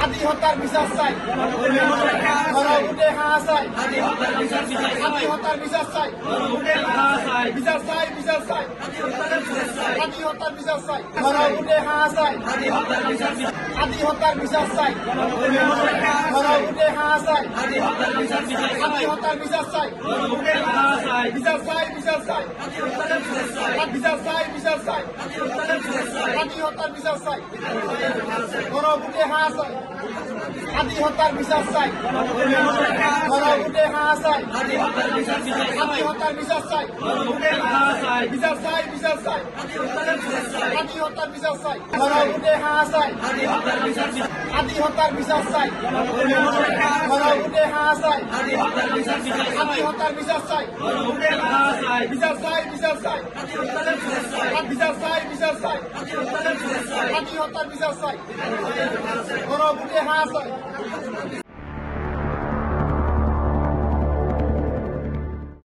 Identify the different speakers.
Speaker 1: হাতি হত্যার বিচার চাই, গণভোটে হাঁ চাই, হাতি হত্যার বিচার চাই, বিচার চাই, বিচার চাই, হাতি হত্যার বিচার চাই, গণভোটে হাঁ চাই, হাতি হত্যার বিচার চাই, গণভোটে হাঁ চাই, হাতি হত্যার বিচার চাই, বিচার চাই, বিচার চাই, বিচার চাই, বিচার চাই, হাতি হত্যার বিচার চাই, গণভোটে হাঁ চাই, হাতি হত্যার বিচার চাই, গণভোটে হাঁ চাই, হাতি হত্যার বিচার চাই, বিচার চাই, বিচার চাই, হাতি হত্যার বিচার চাই, গণভোটে হাঁ চাই, হাতি হত্যার বিচার চাই, গণভোটে হাঁ চাই, হাতি হত্যার বিচার চাই, বিচার চাই, বিচার চাই, বিচার চাই, বিচার চাই, হাতি হত্যার বিচার চাই, গণভোটে হাঁ চাই।